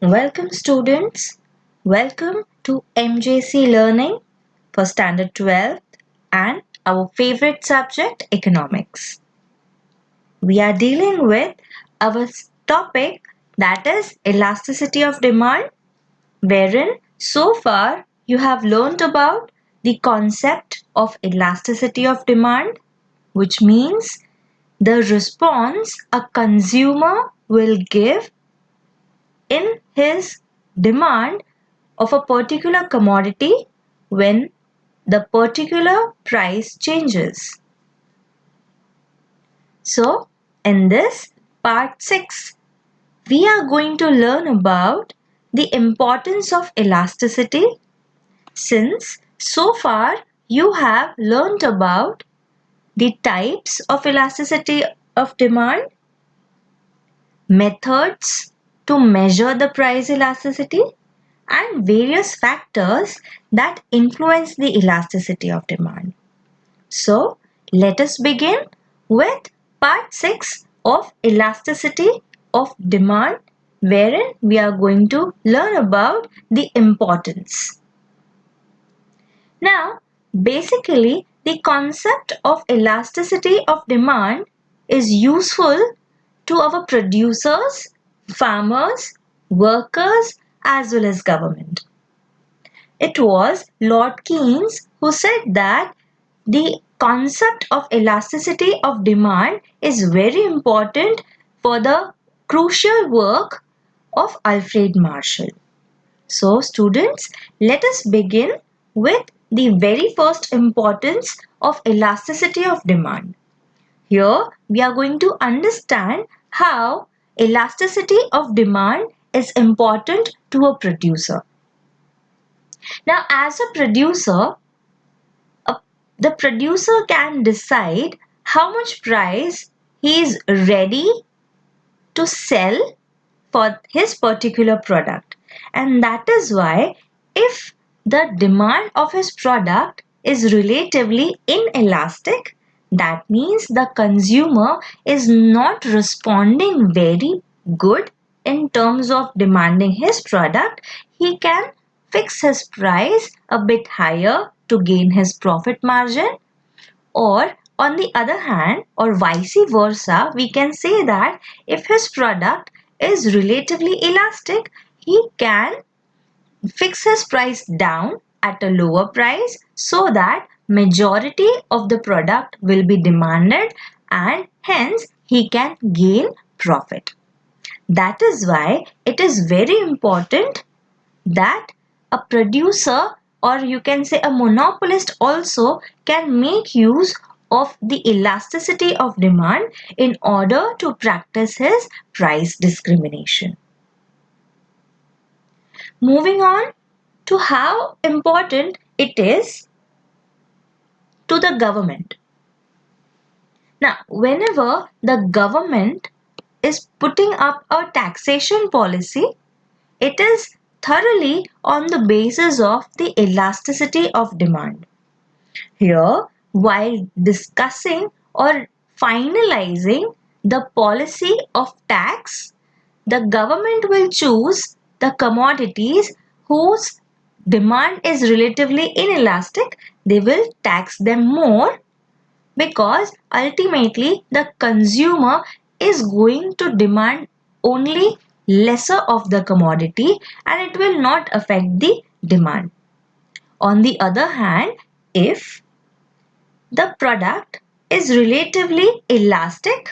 Welcome students. Welcome to MJC Learning for Standard 12 and our favorite subject economics. We are dealing with our topic that is elasticity of demand, wherein so far you have learned about the concept of elasticity of demand, which means the response a consumer will give in his demand of a particular commodity when the particular price changes. So, in this part 6, we are going to learn about the importance of elasticity, since so far you have learned about the types of elasticity of demand, methods to measure the price elasticity, and various factors that influence the elasticity of demand. So, let us begin with part 6 of elasticity of demand, wherein we are going to learn about the importance. Now, basically, the concept of elasticity of demand is useful to our producers, farmers, workers, as well as government. It was Lord Keynes who said that the concept of elasticity of demand is very important for the crucial work of Alfred Marshall. So, students, let us begin with the very first importance of elasticity of demand. Here, we are going to understand how elasticity of demand is important to a producer. Now, as a producer, a, the producer can decide how much price he is ready to sell for his particular product. And that is why, if the demand of his product is relatively inelastic, that means the consumer is not responding very good in terms of demanding his product, he can fix his price a bit higher to gain his profit margin. Or on the other hand, or vice versa, we can say that if his product is relatively elastic, he can fix his price down at a lower price so that majority of the product will be demanded and hence he can gain profit. That is why it is very important that a producer, or you can say a monopolist, also can make use of the elasticity of demand in order to practice his price discrimination. Moving on to how important it is to the government. Now, whenever the government is putting up a taxation policy, it is thoroughly on the basis of the elasticity of demand. Here, while discussing or finalizing the policy of tax, the government will choose the commodities whose demand is relatively inelastic. They will tax them more because ultimately the consumer is going to demand only lesser of the commodity and it will not affect the demand. On the other hand, if the product is relatively elastic,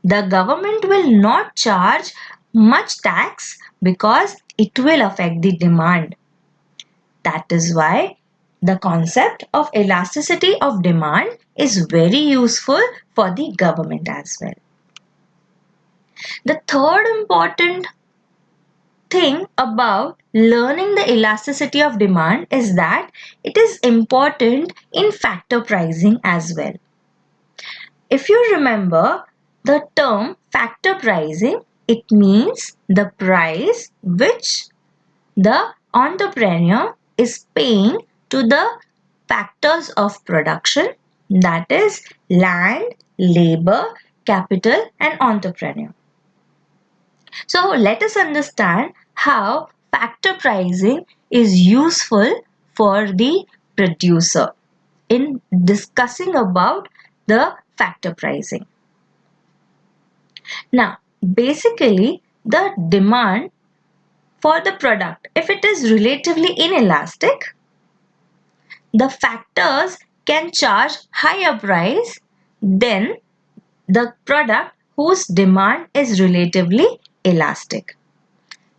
the government will not charge much tax because it will affect the demand. That is why the concept of elasticity of demand is very useful for the government as well. The third important thing about learning the elasticity of demand is that it is important in factor pricing as well. If you remember the term factor pricing, it means the price which the entrepreneur is paying to the factors of production, that is land, labor, capital and entrepreneur. So let us understand how factor pricing is useful for the producer in discussing about the factor pricing. Now, basically, the demand for the product, if it is relatively inelastic, the factors can charge higher price than the product whose demand is relatively elastic.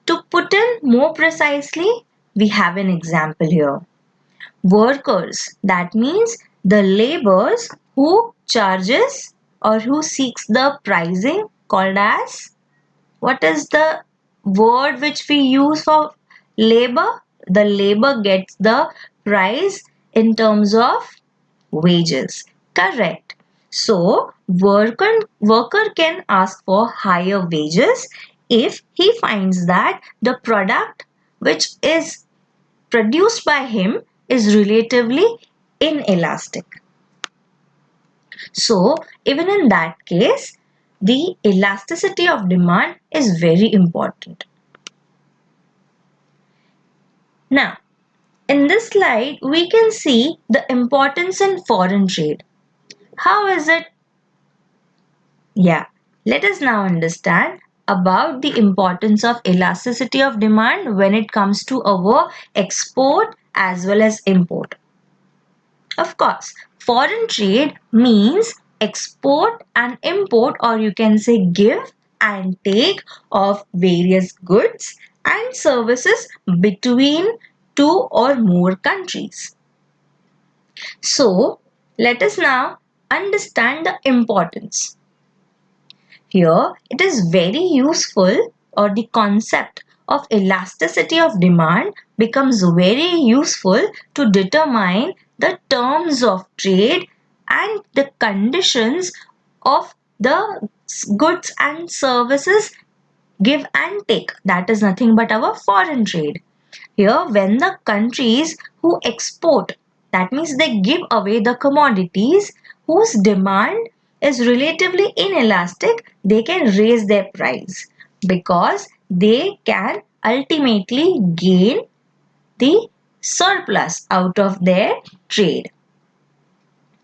To put in more precisely, we have an example here. Workers, that means the laborers who charges or who seeks the pricing called as, what is the word which we use for labor? The labor gets the price in terms of wages. Correct. So worker can ask for higher wages if he finds that the product which is produced by him is relatively inelastic. So even in that case, the elasticity of demand is very important. Now, in this slide, we can see the importance in foreign trade. How is it? Yeah, let us now understand about the importance of elasticity of demand when it comes to our export as well as import. Of course, foreign trade means export and import, or you can say give and take of various goods and services between two or more countries. So, let us now understand the importance. Here, it is very useful, or the concept of elasticity of demand becomes very useful to determine the terms of trade and the conditions of the goods and services give and take. That is nothing but our foreign trade. Here, when the countries who export, that means they give away the commodities whose demand is relatively inelastic, they can raise their price because they can ultimately gain the surplus out of their trade.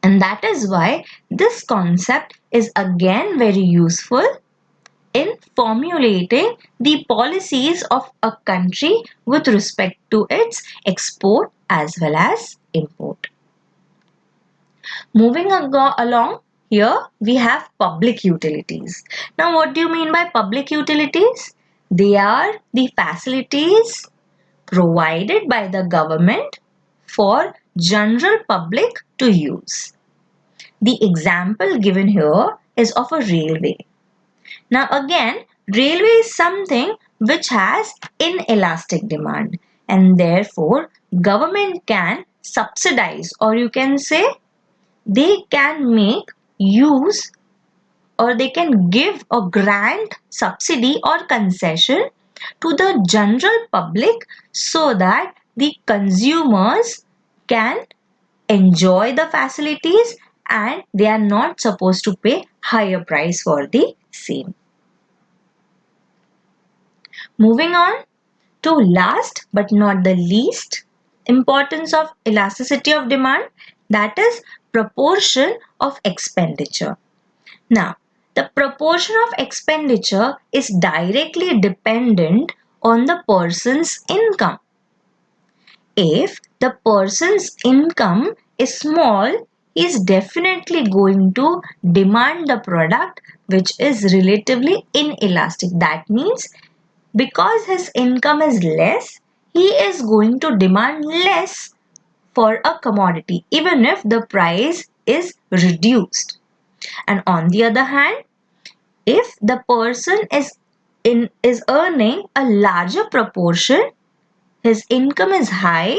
And that is why this concept is again very useful in formulating the policies of a country with respect to its export as well as import. Moving along, here we have public utilities. Now, what do you mean by public utilities? They are the facilities provided by the government for general public to use. The example given here is of a railway. Now again, railway is something which has inelastic demand, and therefore government can subsidize, or you can say they can make use, or they can give a grant, subsidy or concession to the general public so that the consumers can enjoy the facilities and they are not supposed to pay higher price for the same. Moving on to last but not the least importance of elasticity of demand, that is proportion of expenditure. Now, the proportion of expenditure is directly dependent on the person's income. If the person's income is small, he is definitely going to demand the product which is relatively inelastic. That means because his income is less, he is going to demand less for a commodity even if the price is reduced. And on the other hand, if the person is earning a larger proportion, his income is high,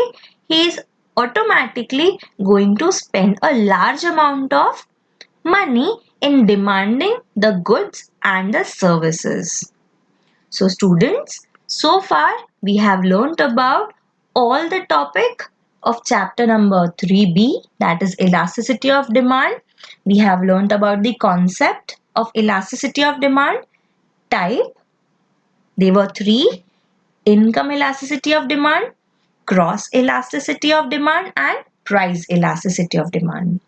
he is automatically going to spend a large amount of money in demanding the goods and the services. So students, so far we have learnt about all the topic of chapter number 3b, that is elasticity of demand. We have learnt about the concept of elasticity of demand, type, they were three: income elasticity of demand, cross elasticity of demand, and price elasticity of demand.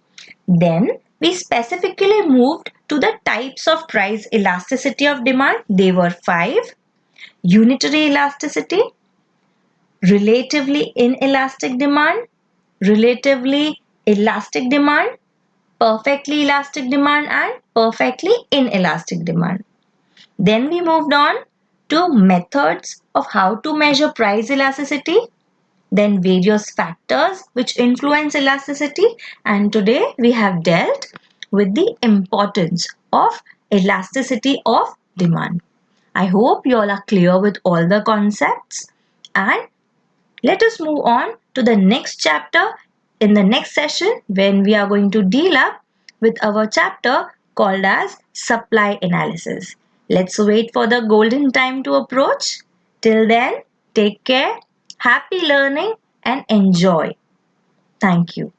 Then we specifically moved to the types of price elasticity of demand. They were five: unitary elasticity, relatively inelastic demand, relatively elastic demand, perfectly elastic demand, and perfectly inelastic demand. Then we moved on to methods of how to measure price elasticity, then various factors which influence elasticity, and today we have dealt with the importance of elasticity of demand. I hope you all are clear with all the concepts, and let us move on to the next chapter in the next session when we are going to deal up with our chapter called as supply analysis. Let's wait for the golden time to approach. Till then, take care, happy learning and enjoy. Thank you.